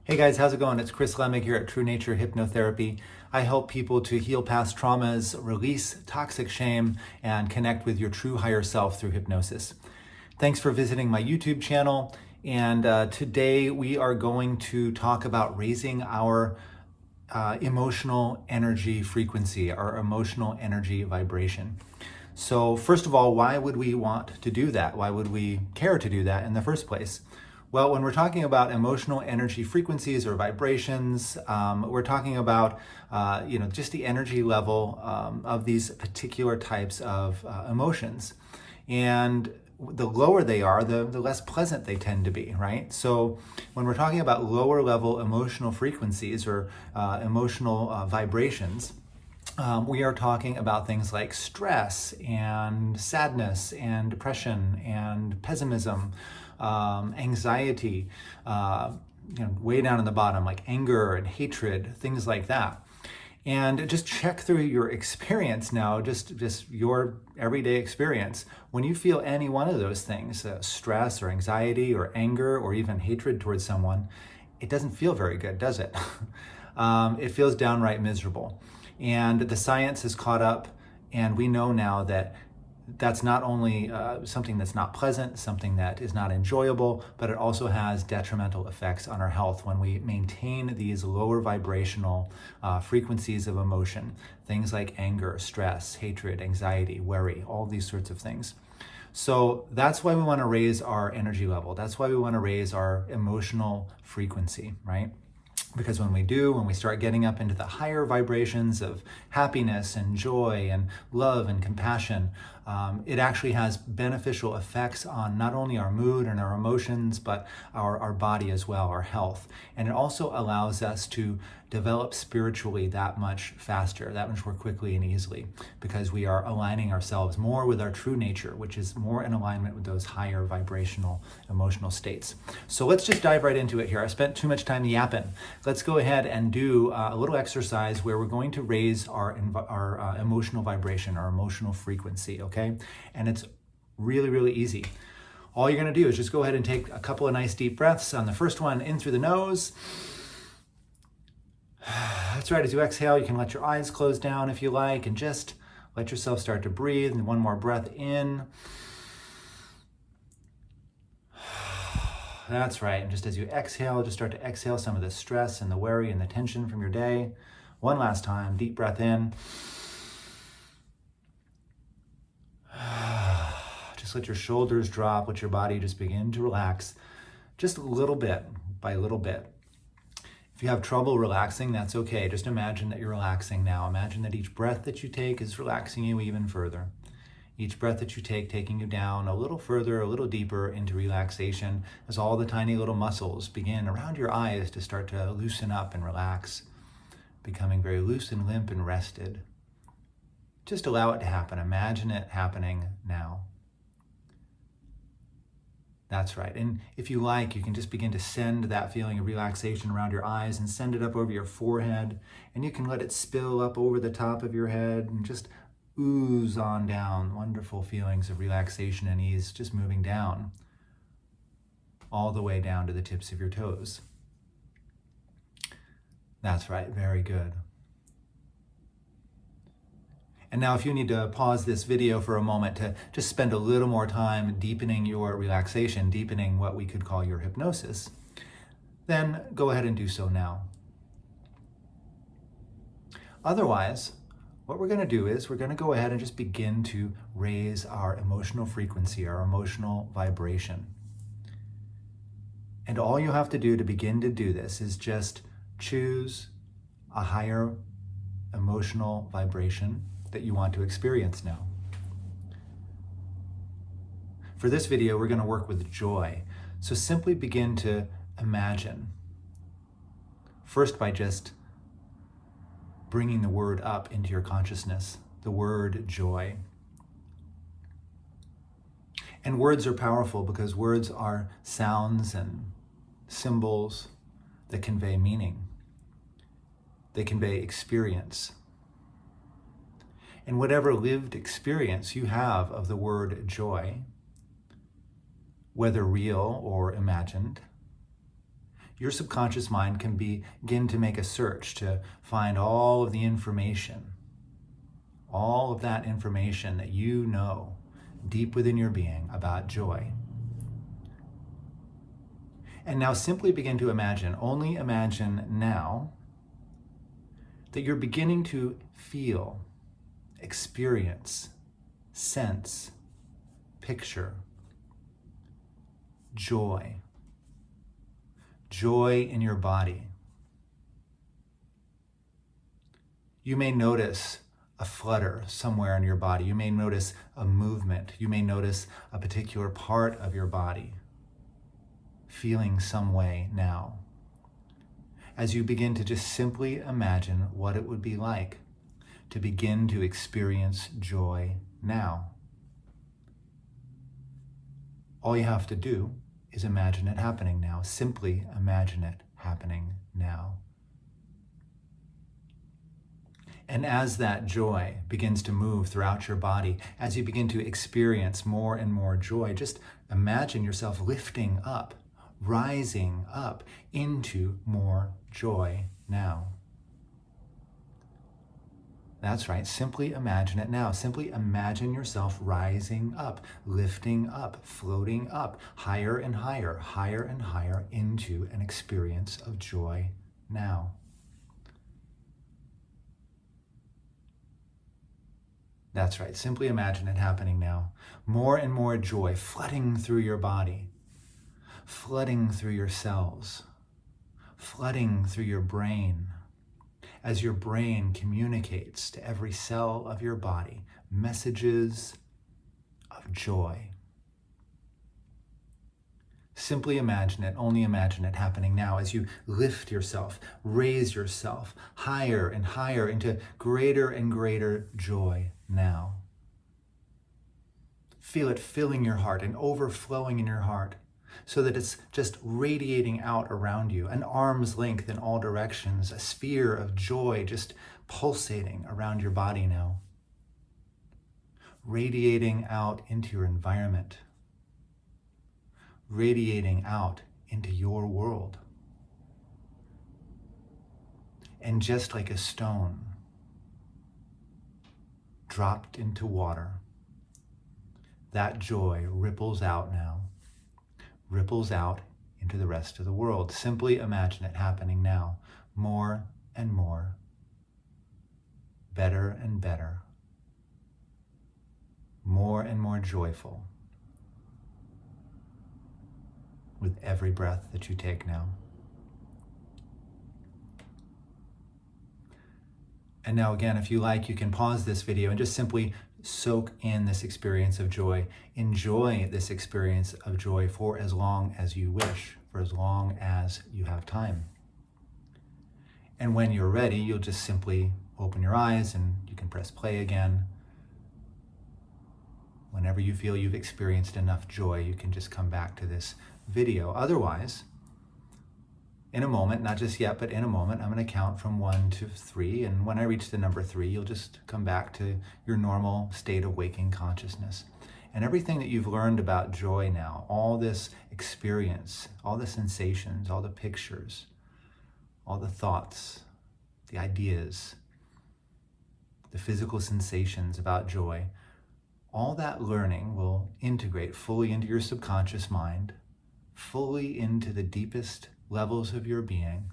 Hey guys, how's it going? It's Chris Lemig here at True Nature Hypnotherapy. I help people to heal past traumas, release toxic shame, and connect with your true higher self through hypnosis. Thanks for visiting my YouTube channel. And today we are going to talk about raising our emotional energy frequency, our emotional energy vibration. So first of all, why would we want to do that? Why would we care to do that in the first place? Well, when we're talking about emotional energy frequencies or vibrations, we're talking about just the energy level of these particular types of emotions. And the lower they are, the less pleasant they tend to be, right? So when we're talking about lower level emotional frequencies or emotional vibrations, we are talking about things like stress and sadness and depression and pessimism, anxiety, way down in the bottom, like anger and hatred, things like that. And just check through your experience now, just your everyday experience. When you feel any one of those things, stress or anxiety or anger or even hatred towards someone, it doesn't feel very good, does it? It feels downright miserable. And the science has caught up, and we know now that that's not only something that's not pleasant, something that is not enjoyable, but it also has detrimental effects on our health when we maintain these lower vibrational frequencies of emotion, things like anger, stress, hatred, anxiety, worry, all these sorts of things. So that's why we want to raise our energy level. That's why we want to raise our emotional frequency, right? Because when we start getting up into the higher vibrations of happiness and joy and love and compassion, it actually has beneficial effects on not only our mood and our emotions, but our body as well, our health. And it also allows us to develop spiritually that much faster, that much more quickly and easily, because we are aligning ourselves more with our true nature, which is more in alignment with those higher vibrational emotional states. So let's just dive right into it here. I spent too much time yapping. Let's go ahead and do a little exercise where we're going to raise our emotional vibration, our emotional frequency, okay? And it's really, really easy. All you're gonna do is just go ahead and take a couple of nice deep breaths. On the first one, in through the nose. That's right, as you exhale, you can let your eyes close down if you like, and just let yourself start to breathe. And one more breath in. That's right, and just as you exhale, just start to exhale some of the stress and the worry and the tension from your day. One last time, deep breath in. Just let your shoulders drop, let your body just begin to relax, just a little bit by little bit. If you have trouble relaxing, that's okay. Just imagine that you're relaxing now. Imagine that each breath that you take is relaxing you even further. Each breath that you take, taking you down a little further, a little deeper into relaxation, as all the tiny little muscles begin around your eyes to start to loosen up and relax, becoming very loose and limp and rested. Just allow it to happen. Imagine it happening now. That's right. And if you like, you can just begin to send that feeling of relaxation around your eyes and send it up over your forehead. And you can let it spill up over the top of your head and just ooze on down. Wonderful feelings of relaxation and ease, just moving down, all the way down to the tips of your toes. That's right. Very good. And now if you need to pause this video for a moment to just spend a little more time deepening your relaxation, deepening what we could call your hypnosis, then go ahead and do so now. Otherwise, what we're going to do is we're going to go ahead and just begin to raise our emotional frequency, our emotional vibration. And all you have to do to begin to do this is just choose a higher emotional vibration that you want to experience now. For this video, we're going to work with joy. So simply begin to imagine, first by just bringing the word up into your consciousness, the word joy. And words are powerful because words are sounds and symbols that convey meaning. They convey experience. And whatever lived experience you have of the word joy, whether real or imagined, your subconscious mind can begin to make a search to find all of the information, all of that information that you know deep within your being about joy. And now simply begin to imagine, only imagine now, that you're beginning to feel, experience, sense, picture joy. Joy in your body. You may notice a flutter somewhere in your body. You may notice a movement. You may notice a particular part of your body feeling some way now. As you begin to just simply imagine what it would be like to begin to experience joy now. All you have to do is imagine it happening now. Simply imagine it happening now. And as that joy begins to move throughout your body, as you begin to experience more and more joy, just imagine yourself lifting up, rising up into more joy now. That's right, simply imagine it now. Simply imagine yourself rising up, lifting up, floating up, higher and higher into an experience of joy now. That's right, simply imagine it happening now. More and more joy flooding through your body, flooding through your cells, flooding through your brain, as your brain communicates to every cell of your body messages of joy. Simply imagine it, only imagine it happening now as you lift yourself, raise yourself higher and higher into greater and greater joy now. Feel it filling your heart and overflowing in your heart, so that it's just radiating out around you, an arm's length in all directions, a sphere of joy just pulsating around your body now, radiating out into your environment, radiating out into your world. And just like a stone dropped into water, that joy ripples out now, ripples out into the rest of the world. Simply imagine it happening now, more and more, better and better, more and more joyful with every breath that you take now. And now again, if you like, you can pause this video and just simply soak in this experience of joy. Enjoy this experience of joy for as long as you wish, for as long as you have time. And when you're ready, you'll just simply open your eyes and you can press play again. Whenever you feel you've experienced enough joy, you can just come back to this video. Otherwise, in a moment, not just yet, but in a moment, I'm going to count from 1 to 3. And when I reach the number 3, you'll just come back to your normal state of waking consciousness. And everything that you've learned about joy now, all this experience, all the sensations, all the pictures, all the thoughts, the ideas, the physical sensations about joy, all that learning will integrate fully into your subconscious mind, fully into the deepest levels of your being,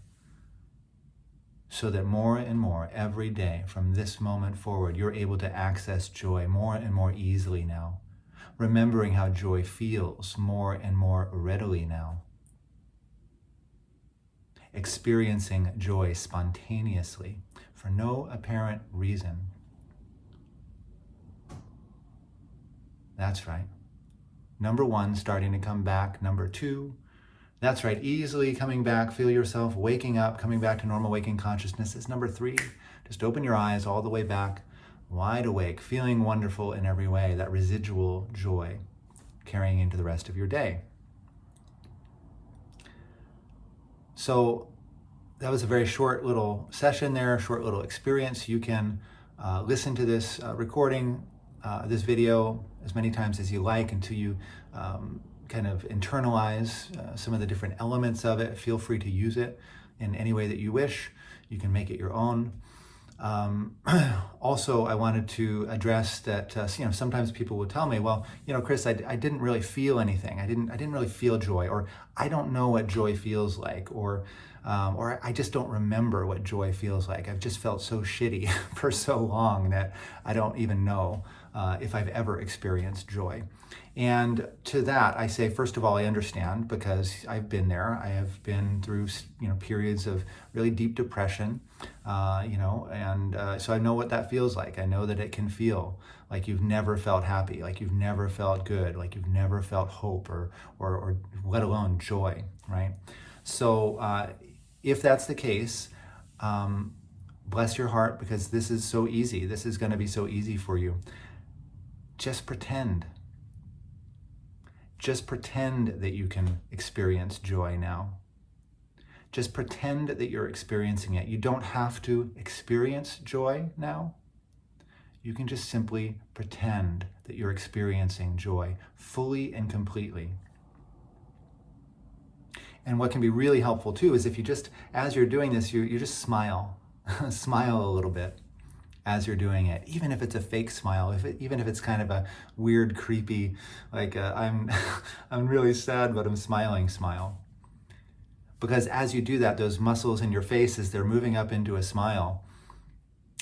so that more and more every day from this moment forward, you're able to access joy more and more easily now, remembering how joy feels more and more readily now, experiencing joy spontaneously for no apparent reason. That's right. Number 1, starting to come back. Number 2, that's right, easily coming back. Feel yourself waking up, coming back to normal waking consciousness. It's number 3. Just open your eyes all the way back, wide awake, feeling wonderful in every way, that residual joy carrying into the rest of your day. So that was a very short little session there, short little experience. You can listen to this recording, this video as many times as you like until you kind of internalize some of the different elements of it, feel free to use it in any way that you wish. You can make it your own. Also, I wanted to address that, sometimes people will tell me, well, Chris, I didn't really feel anything. I didn't really feel joy, or I don't know what joy feels like, or I just don't remember what joy feels like. I've just felt so shitty for so long that I don't even know if I've ever experienced joy. And to that, I say, first of all, I understand, because I've been there. I have been through, periods of really deep depression, so I know what that feels like. I know that it can feel like you've never felt happy, like you've never felt good, like you've never felt hope or let alone joy, right? So if that's the case, bless your heart, because this is so easy. This is going to be so easy for you. Just pretend. Just pretend that you can experience joy now. Just pretend that you're experiencing it. You don't have to experience joy now. You can just simply pretend that you're experiencing joy fully and completely. And what can be really helpful too is if you just, as you're doing this, you just smile. Smile a little bit as you're doing it, even if it's a fake smile, even if it's kind of a weird, creepy, like I'm really sad, but I'm smiling smile. Because as you do that, those muscles in your face, as they're moving up into a smile,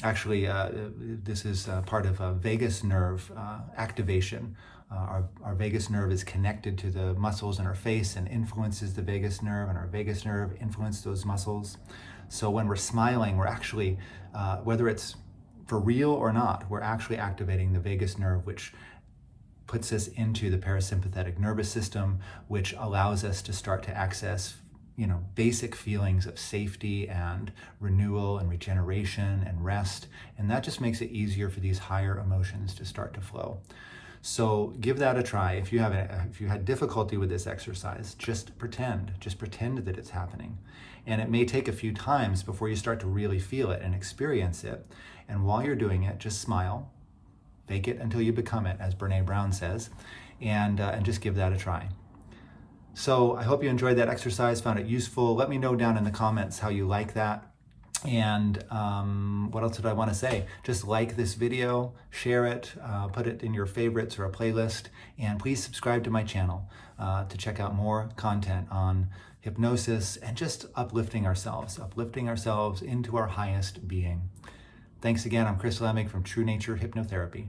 actually, this is part of a vagus nerve activation. Our vagus nerve is connected to the muscles in our face and influences the vagus nerve, and our vagus nerve influences those muscles. So when we're smiling, we're actually, whether it's for real or not, we're actually activating the vagus nerve, which puts us into the parasympathetic nervous system, which allows us to start to access basic feelings of safety and renewal and regeneration and rest. And that just makes it easier for these higher emotions to start to flow. So give that a try. If you had difficulty with this exercise, just pretend that it's happening. And it may take a few times before you start to really feel it and experience it. And while you're doing it, just smile, fake it until you become it, as Brene Brown says, and just give that a try. So I hope you enjoyed that exercise, found it useful. Let me know down in the comments how you like that. And what else did I want to say? Just like this video, share it, put it in your favorites or a playlist, and please subscribe to my channel to check out more content on hypnosis and just uplifting ourselves into our highest being. Thanks again. I'm Chris Lemig from True Nature Hypnotherapy.